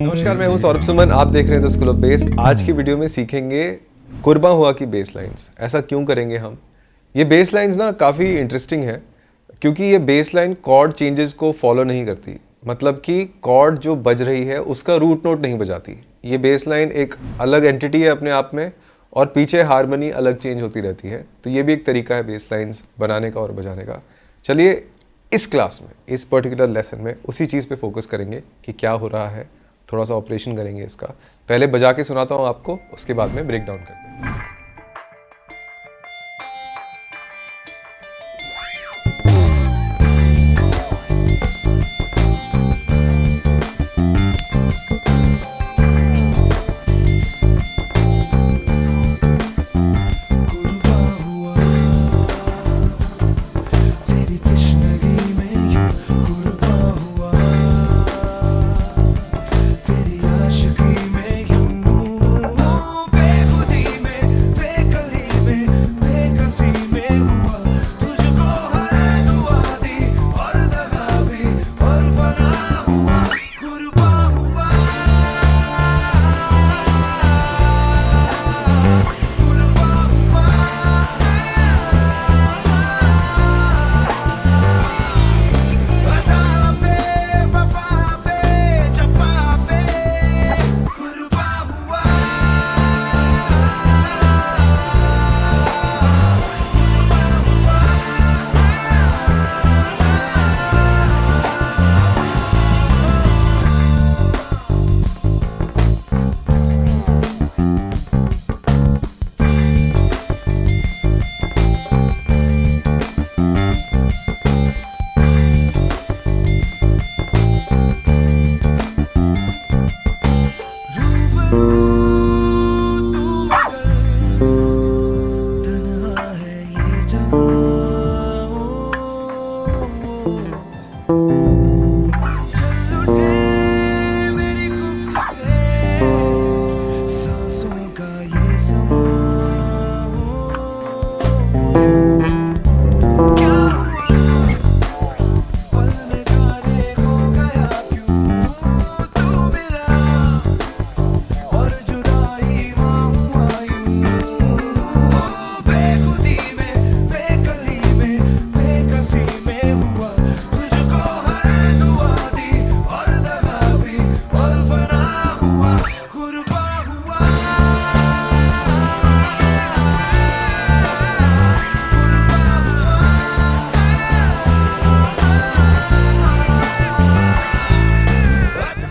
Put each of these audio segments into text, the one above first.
नमस्कार, मैं हूं सौरभ सुमन। आप देख रहे हैं द स्कूल ऑफ बेस। आज की वीडियो में सीखेंगे कुर्बां हुआ की बेस लाइन्स। ऐसा क्यों करेंगे हम? ये बेस लाइन्स ना काफ़ी इंटरेस्टिंग है क्योंकि ये बेस लाइन कॉर्ड चेंजेस को फॉलो नहीं करती। मतलब कि कॉर्ड जो बज रही है उसका रूट नोट नहीं बजाती। ये बेस लाइन एक अलग एंटिटी है अपने आप में और पीछे हारमोनी अलग चेंज होती रहती है। तो ये भी एक तरीका है बेस लाइन्स बनाने का और बजाने का। चलिए इस क्लास में, इस पर्टिकुलर लेसन में उसी चीज़ पे फोकस करेंगे कि क्या हो रहा है। थोड़ा सा ऑपरेशन करेंगे इसका। पहले बजा के सुनाता हूँ आपको, उसके बाद में ब्रेक डाउन करते हैं।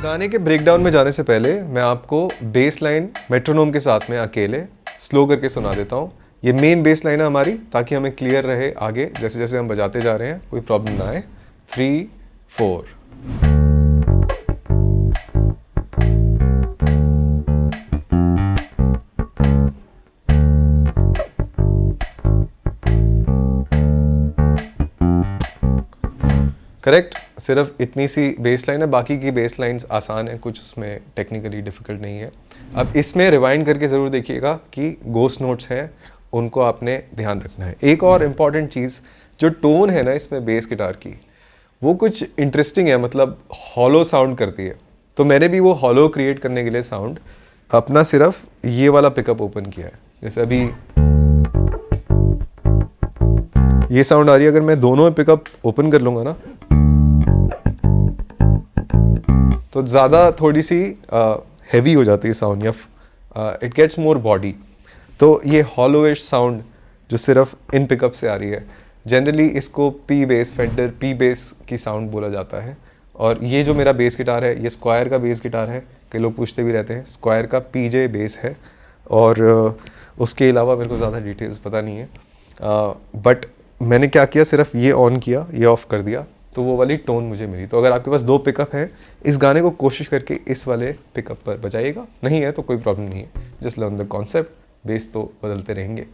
गाने के ब्रेकडाउन में जाने से पहले मैं आपको बेस लाइन मेट्रोनोम के साथ में अकेले स्लो करके सुना देता हूँ। ये मेन बेस लाइन है हमारी, ताकि हमें क्लियर रहे आगे जैसे जैसे हम बजाते जा रहे हैं कोई प्रॉब्लम ना आए। 3 4। करेक्ट। सिर्फ इतनी सी बेस लाइन है, बाकी की बेस लाइंस आसान है, कुछ उसमें टेक्निकली डिफिकल्ट नहीं है। अब इसमें रिवाइंड करके ज़रूर देखिएगा कि गोस्ट नोट्स हैं, उनको आपने ध्यान रखना है। एक और इम्पॉर्टेंट चीज़, जो टोन है ना इसमें बेस गिटार की, वो कुछ इंटरेस्टिंग है, मतलब हॉलो साउंड करती है। तो मैंने भी वो हॉलो क्रिएट करने के लिए साउंड अपना सिर्फ ये वाला पिकअप ओपन किया है। जैसे अभी ये साउंड आ रही है, अगर मैं दोनों पिकअप ओपन कर लूँगा ना तो ज़्यादा थोड़ी सी हैवी हो जाती है साउंड, या इट गेट्स मोर बॉडी। तो ये हॉलोइश साउंड जो सिर्फ इन पिकअप से आ रही है, जनरली इसको P base, fender P base की साउंड बोला जाता है। और ये जो मेरा बेस गिटार है, ये स्क्वायर का बेस गिटार है। कई लोग पूछते भी रहते हैं, स्क्वायर का पीजे बेस है। और उसके अलावा मेरे को ज़्यादा डिटेल्स पता नहीं है, बट मैंने क्या किया, सिर्फ ये ऑन किया, ये ऑफ कर दिया, तो वो वाली टोन मुझे मिली। तो अगर आपके पास 2 पिकअप है, इस गाने को कोशिश करके इस वाले पिकअप पर बजाइएगा। नहीं है तो कोई प्रॉब्लम नहीं है, just learn the concept. Base तो बदलते रहेंगे,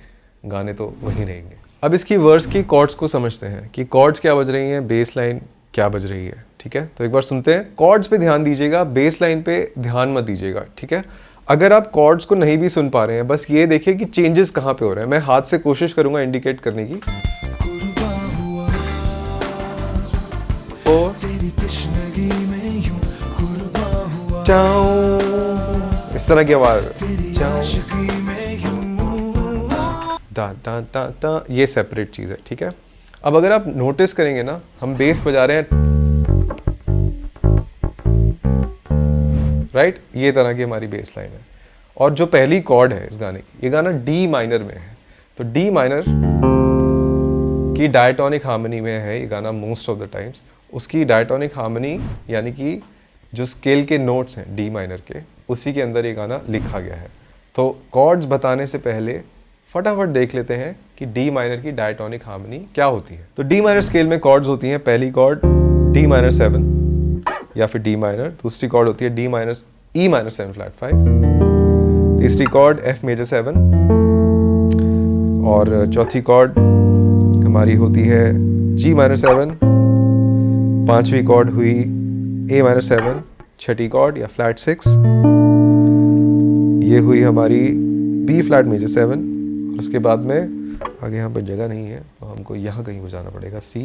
गाने तो वहीं रहेंगे। अब इसकी वर्स की कॉर्ड्स को समझते हैं कि कॉर्ड्स क्या बज रही हैं, बेस लाइन क्या बज रही है। ठीक है, तो एक बार सुनते हैं। कॉर्ड्स पे ध्यान दीजिएगा, बेस लाइन पे ध्यान मत दीजिएगा। ठीक है, अगर आप कॉर्ड्स को नहीं भी सुन पा रहे हैं, बस ये देखिए कि चेंजेस कहाँ पे हो रहे हैं। मैं हाथ से कोशिश करूंगा इंडिकेट करने की। चाऊ, इस तरह की आवाज, टा टा टा टा, ये सेपरेट चीज़ है, ठीक है। अब अगर आप नोटिस करेंगे ना, हम बेस बजा रहे हैं, राइट, ये तरह की हमारी बेस लाइन है। और जो पहली कॉर्ड है इस गाने की, ये गाना डी माइनर में है, तो डी माइनर की डायटोनिक हार्मनी में है ये गाना मोस्ट ऑफ द टाइम्स। उसकी डायटोनिक हार्मनी यानी कि जो स्केल के नोट्स हैं डी माइनर के, उसी के अंदर ये गाना लिखा गया है। तो कॉर्ड्स बताने से पहले फटाफट देख लेते हैं कि डी माइनर की डायटोनिक हार्मनी क्या होती है। तो डी माइनर स्केल में कॉर्ड्स होती हैं, पहली कॉर्ड डी माइनर 7 या फिर डी माइनर, दूसरी कॉर्ड होती है D minor E minor 7 flat 5, तीसरी कॉर्ड एफ मेजर 7, और चौथी कॉर्ड हमारी होती है जी माइनर 7, पांचवी कॉर्ड हुई ए माइनर 7, छठी कॉर्ड या फ्लैट 6, ये हुई हमारी बी फ्लैट मेजर 7, और उसके बाद में आगे यहाँ पर जगह नहीं है तो हमको यहाँ कहीं बजाना पड़ेगा सी,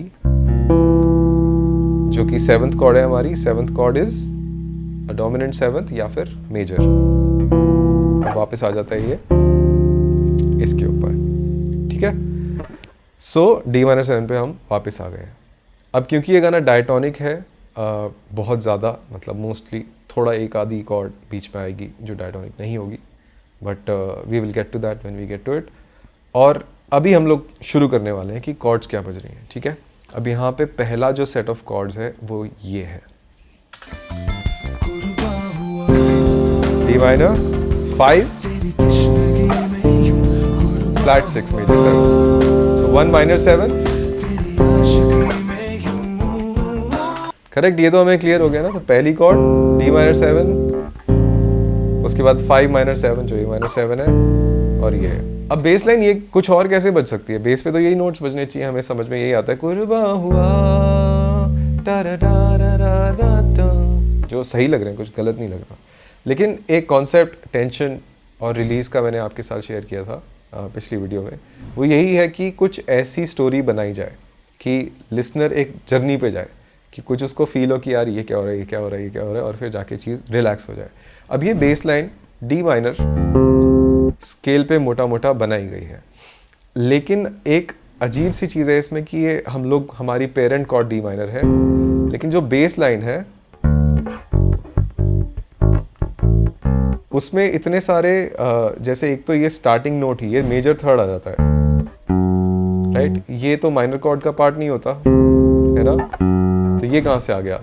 जो कि 7th कॉर्ड है हमारी। 7th cord is a dominant 7th या फिर मेजर। अब वापस आ जाता है ये इसके ऊपर, ठीक है। सो डी माइनर 7 पे हम वापस आ गए हैं। अब क्योंकि ये गाना डायटोनिक है, बहुत ज़्यादा मतलब मोस्टली थोड़ा एक आधी कॉर्ड बीच में आएगी जो डायटोनिक नहीं होगी, but we will get to that when we get to it. और अभी हम लोग शुरू करने वाले हैं कि कॉर्ड्स क्या बज रही हैं, ठीक है। अब यहाँ पे पहला जो सेट ऑफ कॉर्ड्स है वो ये है, डी माइनर 5 फ्लैट 6 मेजर 7, सो 1 माइनर 7, करेक्ट। ये तो हमें क्लियर हो गया ना। तो पहली कॉर्ड डी माइनर 7, उसके बाद 5 माइनर 7 जो ए माइनर 7 है, और ये है। अब बेस लाइन ये कुछ और कैसे बज सकती है, बेस पे तो यही नोट्स बजने चाहिए, हमें समझ में यही आता है, कुर्बा हुआ जो सही लग रहे हैं, कुछ गलत नहीं लग रहा। लेकिन एक कॉन्सेप्ट टेंशन और रिलीज का मैंने आपके साथ शेयर किया था पिछली वीडियो में, वो यही है कि कुछ ऐसी स्टोरी बनाई जाए कि लिसनर एक जर्नी पे जाए, कि कुछ उसको फील हो कि यार ये क्या हो रहा है, ये क्या हो रहा है, ये क्या हो रहा है, और फिर जाके चीज़ रिलैक्स हो जाए। अब ये base line D minor scale पे मोटा मोटा बनाई गई है, लेकिन एक अजीब सी चीज़ है इसमें कि ये हम लोग, हमारी पेरेंट कॉर्ड डी माइनर है, लेकिन जो बेस लाइन है उसमें इतने सारे जैसे एक तो ये स्टार्टिंग नोट ही ये मेजर थर्ड आ जाता है, राइट। ये तो माइनर कॉर्ड का पार्ट नहीं होता है ना, तो ये कहाँ से आ गया।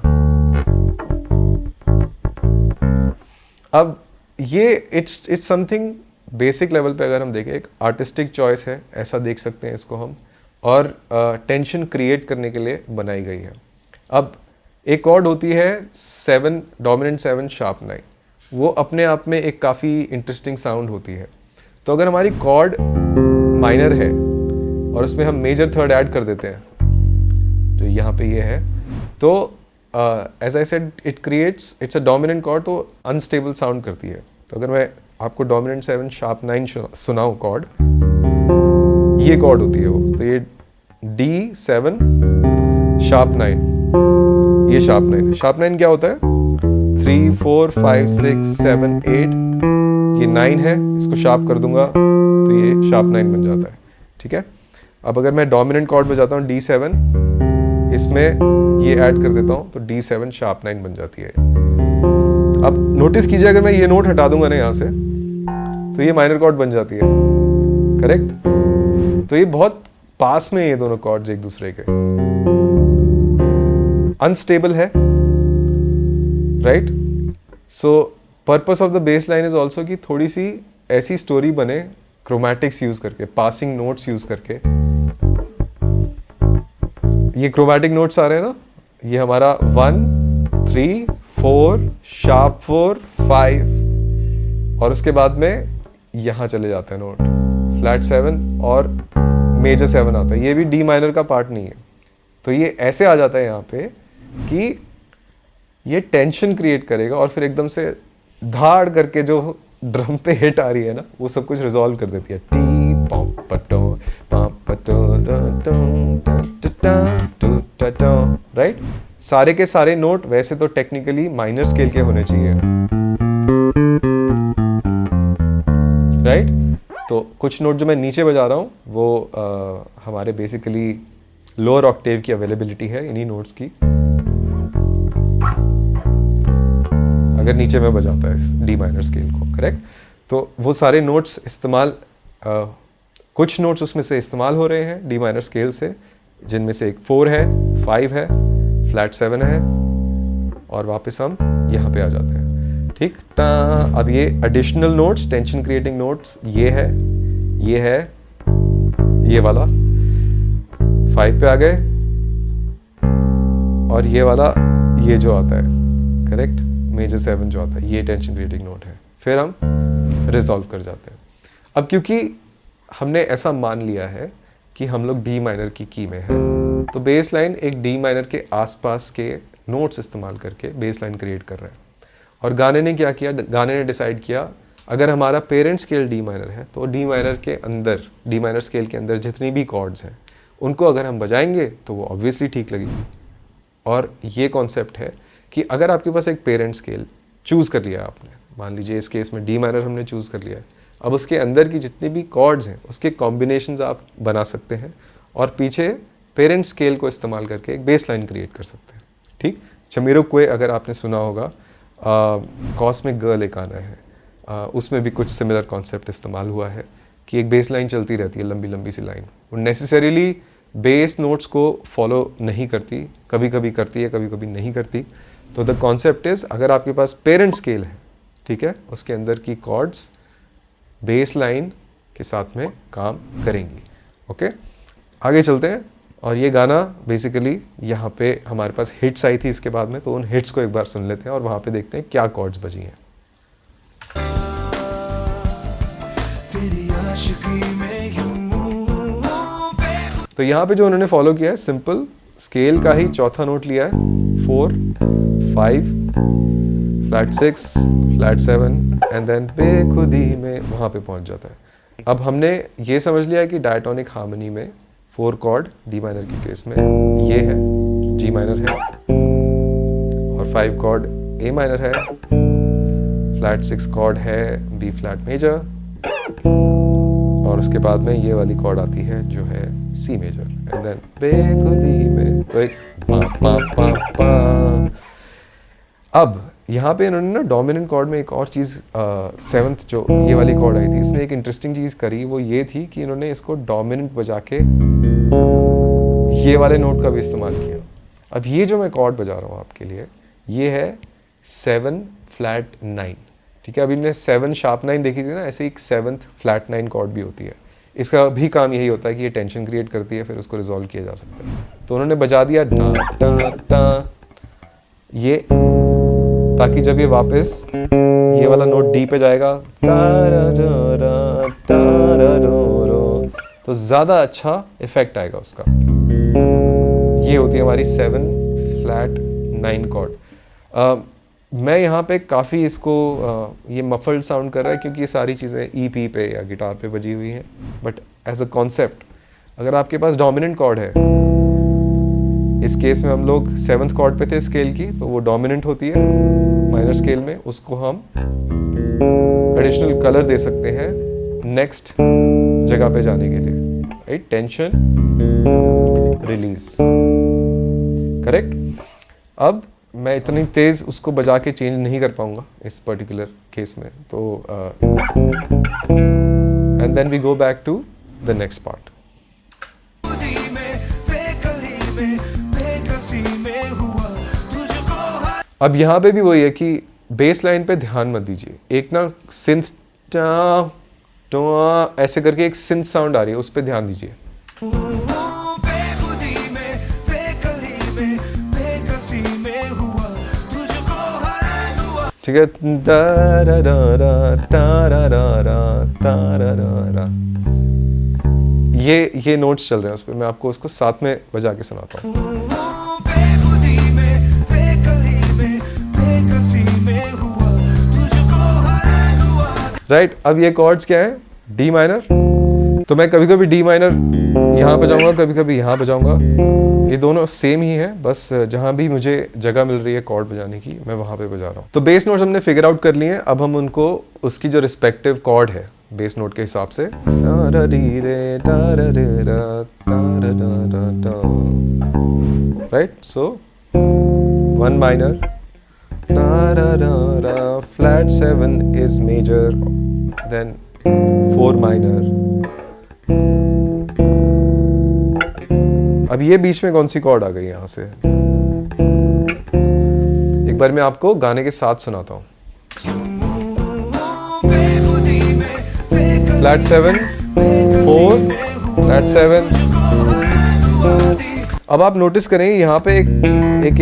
अब ये इट्स समथिंग बेसिक लेवल पे अगर हम देखें, एक आर्टिस्टिक चॉइस है, ऐसा देख सकते हैं इसको हम, और टेंशन क्रिएट करने के लिए बनाई गई है। अब एक कॉर्ड होती है 7 डोमिनेंट 7 शार्प 9, वो अपने आप में एक काफ़ी इंटरेस्टिंग साउंड होती है। तो अगर हमारी कॉर्ड माइनर है और उसमें हम मेजर थर्ड ऐड कर देते हैं, जो यहाँ पे ये है, तो as I said it creates, it's a dominant chord, तो अनस्टेबल साउंड करती है। तो अगर मैं आपको डोमिनेंट 7 शार्प 9 सुनाऊँ कॉर्ड, ये कॉर्ड होती है वो, तो ये D7 शार्प 9, ये शार्प 9 है। शार्प 9 क्या होता है, 3 4 5 6 7 8, ये 9 है, इसको शार्प कर दूंगा तो ये शार्प 9 बन जाता है, ठीक है। अब अगर मैं डोमिनेंट कॉर्ड बजाता हूँ D7, इसमें ये ऐड कर देता हूँ तो D7 शार्प 9 बन जाती है। अब नोटिस कीजिए, अगर मैं ये नोट हटा दूंगा ना यहाँ से, तो ये माइनर कॉर्ड बन जाती है, करेक्ट। तो ये बहुत पास में ये दोनों कॉर्ड्स एक दूसरे के, अनस्टेबल है, right. So purpose of the base line is also कि थोड़ी सी ऐसी स्टोरी बने क्रोमैटिक्स यूज करके, पासिंग नोट्स यूज करके। ये क्रोमैटिक नोट्स आ रहे हैं ना, ये हमारा 1 3 4 शार्प 4 5, और उसके बाद में यहाँ चले जाते हैं नोट फ्लैट 7 और मेजर 7 आता है। ये भी डी माइनर का पार्ट नहीं है, तो ये ऐसे आ जाता है यहाँ पे कि ये टेंशन क्रिएट करेगा, और फिर एकदम से धाड़ करके जो ड्रम पे हिट आ रही है ना, वो सब कुछ रिजॉल्व कर देती है। टी पॉम पटो राइट। सारे के सारे नोट वैसे तो टेक्निकली माइनर स्केल के होने चाहिए, तो कुछ नोट जो मैं नीचे बजा रहा हूँ वो हमारे बेसिकली लोअर ऑक्टेव की अवेलेबिलिटी है इन्हीं नोट्स की। अगर नीचे में बजाता है इस डी माइनर स्केल को, करेक्ट, तो वो सारे नोट्स इस्तेमाल कुछ नोट्स उसमें से इस्तेमाल हो रहे हैं डी माइनर स्केल से, जिनमें से एक 4 है, 5 है, फ्लैट 7 है, और वापस हम यहाँ पे आ जाते हैं, ठीक। अब ये additional notes, tension creating notes, ये है, ये वाला 5 पे आ गए, और ये वाला, ये जो आता है, करेक्ट, मेजर 7 जो आता है, ये टेंशन क्रिएटिंग नोट है। फिर हम रिजॉल्व कर जाते हैं। अब क्योंकि हमने ऐसा मान लिया है कि हम लोग डी माइनर की की में हैं, तो बेस लाइन एक डी माइनर के आसपास के नोट्स इस्तेमाल करके बेस लाइन क्रिएट कर रहे हैं। और गाने ने क्या किया, गाने ने डिसाइड किया अगर हमारा पेरेंट स्केल डी माइनर है तो डी माइनर के अंदर, डी माइनर स्केल के अंदर जितनी भी कॉर्ड्स हैं उनको अगर हम बजाएंगे तो वो ऑब्वियसली ठीक लगेगी। और ये कॉन्सेप्ट है कि अगर आपके पास एक पेरेंट स्केल चूज़ कर लिया आपने, मान लीजिए इस केस में डी माइनर हमने चूज़ कर लिया है, अब उसके अंदर की जितनी भी कॉर्ड्स हैं उसके कॉम्बिनेशंस आप बना सकते हैं और पीछे पेरेंट स्केल को इस्तेमाल करके एक बेस लाइन क्रिएट कर सकते हैं, ठीक। जमीरोक्वे अगर आपने सुना होगा, कॉस्मिक गर्ल एक गाना है, उसमें भी कुछ सिमिलर कॉन्सेप्ट इस्तेमाल हुआ है कि एक बेस लाइन चलती रहती है, लंबी लंबी सी लाइन, वो नेसेसरीली बेस नोट्स को फॉलो नहीं करती, कभी कभी करती है, कभी कभी नहीं करती। तो द कॉन्सेप्ट इज, अगर आपके पास पेरेंट स्केल है, ठीक है, उसके अंदर की कॉर्ड्स बेस लाइन के साथ में काम करेंगी। ओके, आगे चलते हैं। और ये गाना बेसिकली यहाँ पे हमारे पास हिट्स आई थी इसके बाद में, तो उन हिट्स को एक बार सुन लेते हैं और वहाँ पे देखते हैं क्या कॉर्ड्स बजी हैं। तो यहाँ पे जो उन्होंने फॉलो किया है, सिंपल स्केल का ही चौथा नोट लिया है, 4, 5, फ्लैट 6, फ्लैट 7 एंड देन बेखुदी में वहाँ पे पहुँच जाता है। अब हमने ये समझ लिया है कि डायटोनिक हार्मनी में 4 कॉर्ड डी माइनर के केस में ये है, जी माइनर है, और 5 कॉर्ड ए माइनर है, फ्लैट 6 कॉर्ड है बी फ्लैट मेजर, और उसके बाद में ये वाली कॉर्ड आती है जो है सी मेजर एंड देन बेखुदी में, तो एक पा पा पा पा। अब यहाँ पे इन्होंने ना डोमिनेंट कॉर्ड में एक और चीज़, 7th जो ये वाली कॉर्ड आई थी, इसमें एक इंटरेस्टिंग चीज़ करी, वो ये थी कि इन्होंने इसको डोमिनेंट बजा के ये वाले नोट का भी इस्तेमाल किया। अब ये जो मैं कॉर्ड बजा रहा हूँ आपके लिए, ये है 7 फ्लैट 9, ठीक है। अभी हमने 7 शार्प 9 देखी थी ना, ऐसे ही 7th फ्लैट 9 कॉर्ड भी होती है। इसका भी काम यही होता है कि ये टेंशन क्रिएट करती है, फिर उसको रिजॉल्व किया जा सकता है। तो उन्होंने बजा दिया टा टा टा, ये, ताकि जब ये वापस ये वाला नोट डी पे जाएगा तो ज़्यादा अच्छा इफेक्ट आएगा उसका। ये होती है हमारी 7 फ्लैट 9 कॉर्ड। मैं यहाँ पे काफ़ी इसको ये मफल्ड साउंड कर रहा है क्योंकि ये सारी चीज़ें ई पी पे या गिटार पे बजी हुई हैं, बट एज अ कॉन्सेप्ट अगर आपके पास डोमिनेंट कॉर्ड है, इस केस में हम लोग 7th कॉर्ड पे थे स्केल की, तो वो डोमिनेंट होती है माइनर स्केल में, उसको हम एडिशनल कलर दे सकते हैं नेक्स्ट जगह पे जाने के लिए, राइट, टेंशन रिलीज, करेक्ट। अब मैं इतनी तेज उसको बजा के चेंज नहीं कर पाऊंगा इस पर्टिकुलर केस में, तो and then we go back to the next part. अब यहाँ पे भी वही है कि बेस लाइन पे ध्यान मत दीजिए, एक ना सिंथ ऐसे करके एक सिंथ साउंड आ रही है, उस पे ध्यान दीजिए। ठीक है, ये नोट्स चल रहे हैं उस पे, मैं आपको उसको साथ में बजा के सुनाता हूँ। राइट, अब ये कॉर्ड्स क्या है, डी माइनर, तो मैं कभी कभी डी माइनर यहाँ बजाऊंगा, कभी कभी यहाँ बजाऊंगा, ये दोनों सेम ही है, बस जहाँ भी मुझे जगह मिल रही है कॉर्ड बजाने की मैं वहाँ पे बजा रहा हूँ। तो बेस नोट्स हमने फिगर आउट कर लिए हैं, अब हम उनको उसकी जो रिस्पेक्टिव कॉर्ड है बेस नोट के हिसाब से. Right, so 1 minor, flat 7 is major, then 4 minor. अब ये बीच में कौन सी कॉर्ड आ गई यहाँ से? एक बार मैं आपको गाने के साथ सुनाता हूँ. Flat 7, 4, flat 7. अब आप नोटिस करें यहाँ पे एक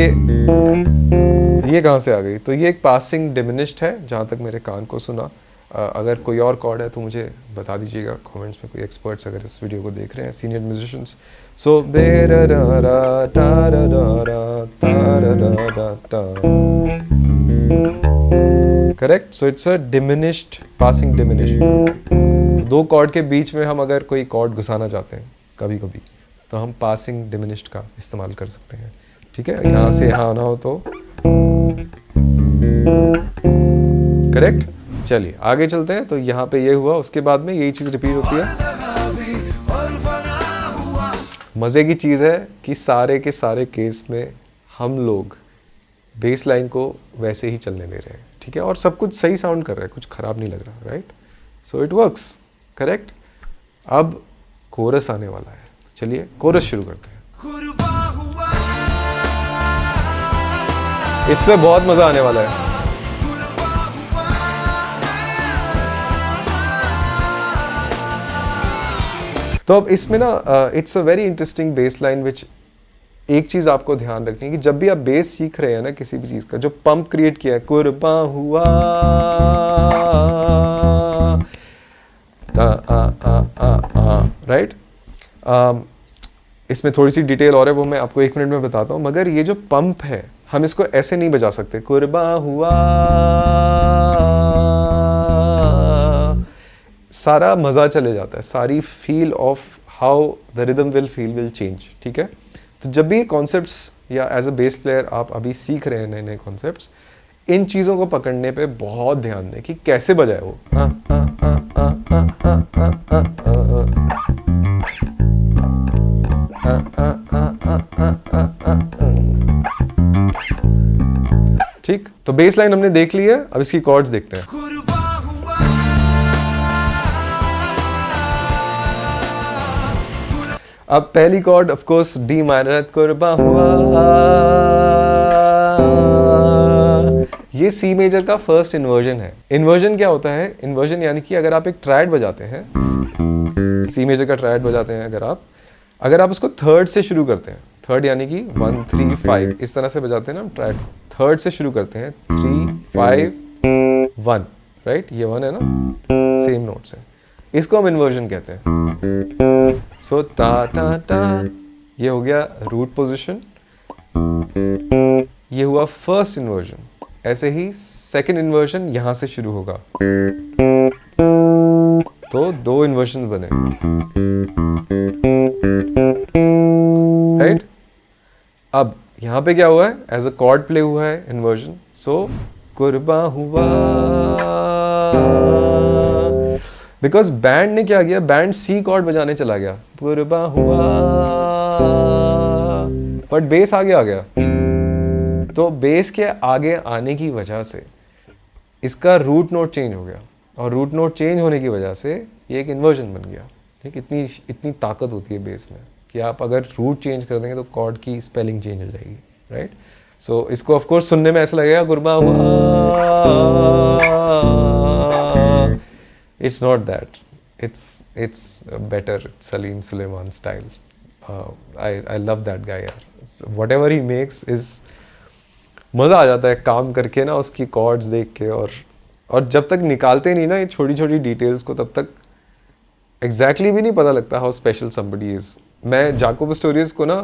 ये कहाँ से आ गई? तो ये एक पासिंग डिमिनिश्ड है जहाँ तक मेरे कान को सुना. अगर कोई और कॉर्ड है तो मुझे बता दीजिएगा कमेंट्स में, कोई एक्सपर्ट्स अगर इस वीडियो को देख रहे हैं, senior musicians. So correct. So it's a diminished, passing diminished. तो दो कॉर्ड के बीच में हम अगर कोई कॉर्ड घुसाना चाहते हैं कभी कभी, तो हम पासिंग डिमिनिश्ड का इस्तेमाल कर सकते हैं. ठीक है, यहाँ से यहाँ आना हो तो. करेक्ट. चलिए आगे चलते हैं. तो यहाँ पे ये हुआ, उसके बाद में यही चीज़ रिपीट होती है. मज़े की चीज़ है कि सारे के सारे केस में हम लोग बेस लाइन को वैसे ही चलने दे रहे हैं. ठीक है, और सब कुछ सही साउंड कर रहा है, कुछ ख़राब नहीं लग रहा. Right, so it works. Correct. अब कोरस आने वाला है. चलिए कोरस शुरू करते हैं. इसमें बहुत मज़ा आने वाला है. तो अब इसमें ना it's a very interesting base line which एक चीज़ आपको ध्यान रखनी है कि जब भी आप बेस सीख रहे हैं ना किसी भी चीज़ का, जो पंप क्रिएट किया है, कुर्बा हुआ राइट. इसमें थोड़ी सी डिटेल और है, वो मैं आपको 1 मिनट में बताता हूँ. मगर ये जो पंप है, हम इसको ऐसे नहीं बजा सकते. कुर्बा हुआ, सारा मज़ा चले जाता है, सारी feel of how the rhythm will change. ठीक है, तो जब भी कॉन्सेप्ट्स या एज अ बेस प्लेयर आप अभी सीख रहे हैं नए नए कॉन्सेप्ट्स, इन चीज़ों को पकड़ने पे बहुत ध्यान दें कि कैसे बजाए वो. ठीक, तो बेस लाइन हमने देख ली है. अब इसकी कॉर्ड्स देखते हैं. अब पहली chord of course D minor, कुर्बा हुआ. ये सी मेजर का फर्स्ट इन्वर्जन है. इन्वर्जन क्या होता है? इन्वर्जन यानी कि अगर आप एक ट्रायड बजाते हैं, सी मेजर का ट्रायड बजाते हैं, अगर आप उसको थर्ड से शुरू करते हैं, थर्ड यानी कि 1 3 5 इस तरह से बजाते हैं ना हम ट्रायड को. थर्ड से शुरू करते हैं, 3 5 1. राइट, ये 1 है ना, सेम नोट्स है. इसको हम इन्वर्जन कहते हैं. सो ता ता ता, ये हो गया रूट पोजीशन. ये हुआ फर्स्ट इन्वर्जन. ऐसे ही सेकंड इन्वर्जन यहां से शुरू होगा. तो 2 इन्वर्जन बने. राइट. अब यहां पे क्या हुआ है? एज अ कॉर्ड प्ले हुआ है इन्वर्जन. सो कुर्बा हुआ. बिकॉज बैंड ने क्या किया? बैंड सी कॉर्ड बजाने चला गया, कुर्बा हुआ, बट बेस आगे आ गया. तो बेस के आगे आने की वजह से इसका रूट नोट चेंज हो गया, और रूट नोट चेंज होने की वजह से ये एक इन्वर्जन बन गया. ठीक, इतनी ताकत होती है बेस में कि आप अगर रूट चेंज कर देंगे तो कॉर्ड की स्पेलिंग चेंज हो जाएगी. राइट. सो इसको ऑफ कोर्स सुनने में ऐसा लगेगा कुर्बा हुआ. It's not that. It's better Salim Sulaiman style. I love that guy यार. Whatever he makes is मज़ा आ जाता है काम करके ना, उसकी chords देख के. और जब तक निकालते नहीं ना ये छोटी छोटी डिटेल्स को, तब तक एग्जैक्टली भी नहीं पता लगता हाउ स्पेशल समबडी इज़. मैं जाको पास्टोरियस को ना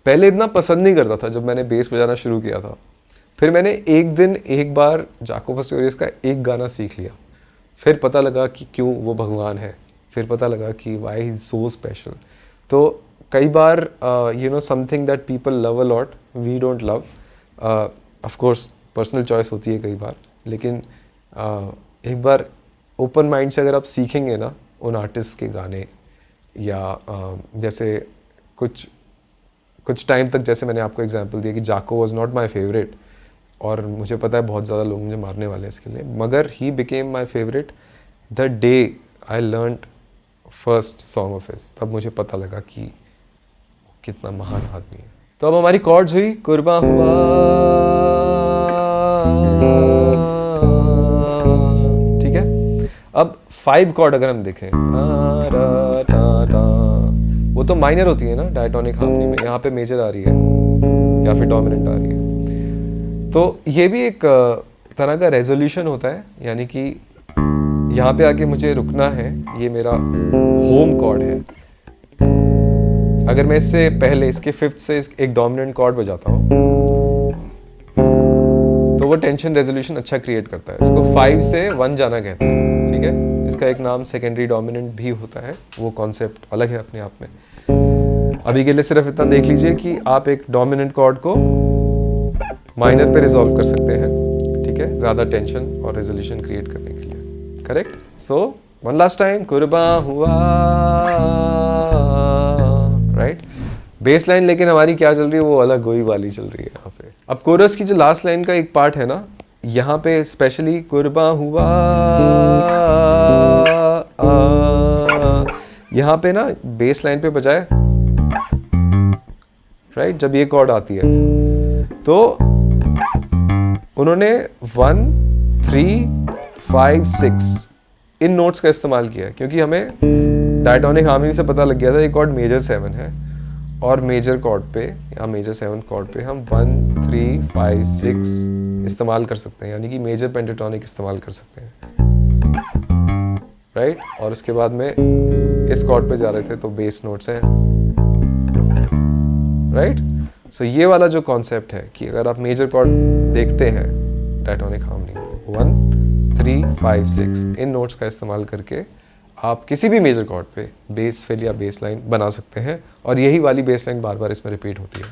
पहले इतना पसंद नहीं करता था जब मैंने बेस बजाना शुरू किया था. फिर मैंने एक बार जाको पास्टोरियस का एक गाना सीख लिया. फिर पता लगा कि क्यों वो भगवान है. फिर पता लगा कि why he is so special. तो कई बार something that people love a lot we don't love. Of course personal choice होती है कई बार, लेकिन एक बार ओपन माइंड से अगर आप सीखेंगे ना उन आर्टिस्ट के गाने, या जैसे कुछ टाइम तक, जैसे मैंने आपको एग्जांपल दिया कि जाको वाज नॉट माय फेवरेट, और मुझे पता है बहुत ज़्यादा लोग मुझे मारने वाले हैं इसके लिए, मगर he became my favourite the day I learned first song of his. तब मुझे पता लगा कि कितना महान आदमी है। तो अब हमारी कॉर्ड्स हुई कुर्बा हुआ, ठीक है। अब 5 कॉर्ड अगर हम देखें, वो तो माइनर होती है ना डायटोनिक हार्मनी में, यहाँ पे मेजर आ रही है या फिर डोमिनेंट आ रही है। तो ये भी एक तरह का रेजोल्यूशन होता है, यानी कि यहाँ पे आके मुझे रुकना है, ये मेरा होम कॉर्ड है। अगर मैं इससे पहले इसके 5th से एक डोमिनेंट कॉर्ड बजाता हूँ तो वो टेंशन रेजोल्यूशन अच्छा क्रिएट करता है। इसको 5 से 1 जाना कहते हैं, ठीक है। इसका एक नाम सेकेंडरी डोमिनेंट भी होता है, वो कॉन्सेप्ट अलग है अपने आप में। अभी के लिए सिर्फ इतना देख लीजिए कि आप एक डोमिनेंट कॉर्ड को माइनर पे रिजॉल्व कर सकते हैं, ठीक है, ज़्यादा टेंशन और रेजोल्यूशन क्रिएट करने के लिए, correct. So one last time, कुर्बा हुआ, राइट। बेस लाइन लेकिन हमारी क्या चल रही है, वो अलग गोई वाली चल रही है यहाँ पे। अब कोरस की जो लास्ट लाइन का एक पार्ट है ना, यहाँ पे स्पेशली कुर्बा हुआ, यहाँ पे ना बेस लाइन पे बजाए, राइट। जब ये कॉर्ड आती है तो उन्होंने 1, 3, 5, 6 इन नोट्स का इस्तेमाल किया, क्योंकि हमें डायटोनिक हार्मनी से पता लग गया था ये कॉर्ड मेजर 7 है, और मेजर कॉर्ड पे या मेजर 7th कॉर्ड पे हम 1, 3, 5, 6 इस्तेमाल कर सकते हैं, यानी कि मेजर पेंटाटोनिक इस्तेमाल कर सकते हैं, राइट। और उसके बाद में इस कॉर्ड पे जा रहे थे तो बेस नोट्स हैं, राइट। सो ये वाला जो कॉन्सेप्ट है कि अगर आप मेजर कॉर्ड देखते हैं डायटोनिक हार्मनी में 1, 3, 5, 6 इन नोट्स का इस्तेमाल करके आप किसी भी मेजर कॉर्ड पे बेस फिल या बेस लाइन बना सकते हैं, और यही वाली बेस लाइन बार बार इसमें रिपीट होती है।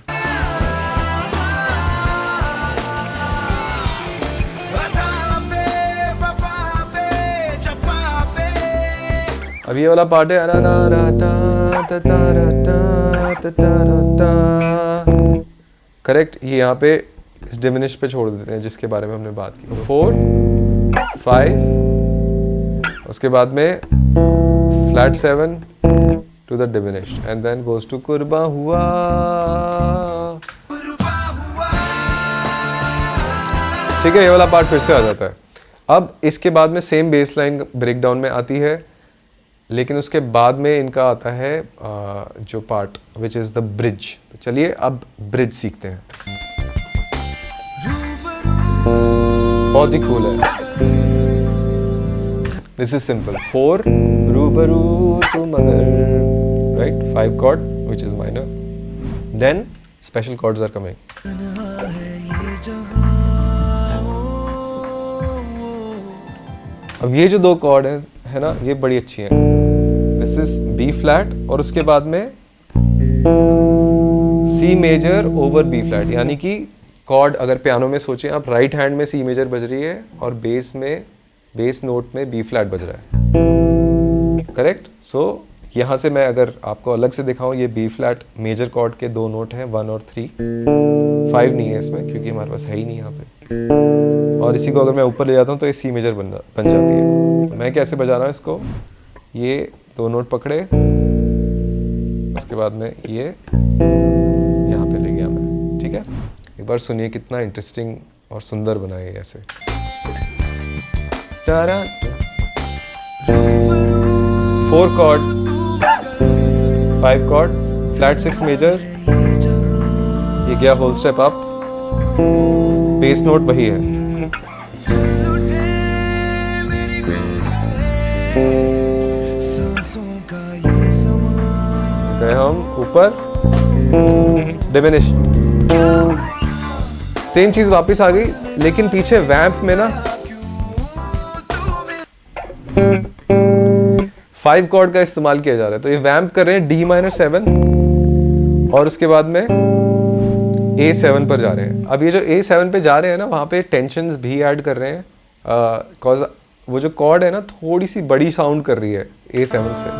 अब ये वाला पार्ट है, करेक्ट। ये यहाँ पे इस डिमिनिश पे छोड़ देते हैं जिसके बारे में हमने बात की। 4, 5, उसके बाद में flat 7 to the diminished and then goes to कुर्बा हुआ। ठीक है, ये वाला पार्ट फिर से आ जाता है। अब इसके बाद में same bass line break down में आती है, लेकिन उसके बाद में इनका आता है जो part which is the bridge. तो चलिए अब ब्रिज सीखते हैं। बहुत ही कूल है। This is simple. 4 रूबरू तू मगर, right, 5 chord which is minor, then special chords are coming. अब ये जो 2 chord है ना, ये बड़ी अच्छी हैं। दिस इज बी फ्लैट और उसके बाद में C major over B flat, यानी कि कॉर्ड अगर पियानो में सोचें आप, राइट हैंड में सी मेजर बज रही है और बेस नोट में बी फ्लैट बज रहा है, करेक्ट। सो यहाँ से मैं अगर आपको अलग से दिखाऊं, ये बी फ्लैट मेजर कॉर्ड के 2 नोट हैं, 1 और 3, 5 नहीं है इसमें क्योंकि हमारे पास है ही नहीं यहाँ पे। और इसी को अगर मैं ऊपर ले जाता हूँ तो ये सी मेजर बन जाती है। तो मैं कैसे बजा रहा हूँ इसको, ये 2 नोट पकड़े, उसके बाद में ये यहाँ पे ले गया मैं, ठीक है। एक बार सुनिए कितना इंटरेस्टिंग और सुंदर बना है ऐसे। 4 chord, 5 chord, फ्लैट 6 मेजर, ये गया whole step up, bass note वही है, गए हम ऊपर, डिमिनिश, सेम चीज वापस आ गई, लेकिन पीछे वैम्प में ना 5 chord का इस्तेमाल किया जा रहा है। तो ये वैम्प कर रहे हैं D-7 और उसके बाद में A7 पर जा रहे हैं। अब ये जो A7 पे जा रहे हैं ना, वहाँ पे टेंशन्स भी ऐड कर रहे हैं, कॉज वो जो कॉर्ड है ना थोड़ी सी बड़ी साउंड कर रही है A7 से।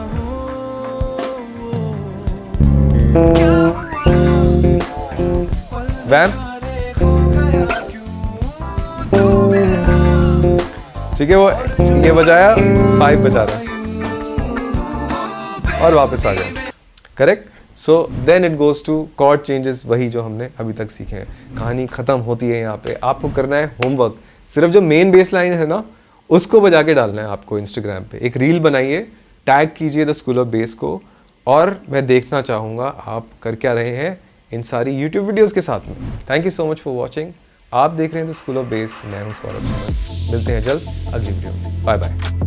वैम्प, ठीक है, वो ये बजाया 5 बजा रहा है और वापस आ गया, correct. So then it goes to chord changes, वही जो हमने अभी तक सीखे हैं। कहानी खत्म होती है यहाँ पे। आपको करना है होमवर्क, सिर्फ जो मेन बेस लाइन है ना उसको बजा के डालना है आपको। इंस्टाग्राम पे एक रील बनाइए, टैग कीजिए द स्कूल ऑफ बेस को, और मैं देखना चाहूँगा आप कर क्या रहे हैं इन सारी यूट्यूब वीडियोज़ के साथ में। Thank you so much for watching. आप देख रहे हैं द स्कूल ऑफ बेस, मैं हूँ सौरभ सुमन। मिलते हैं जल्द अगली वीडियो में, बाय बाय।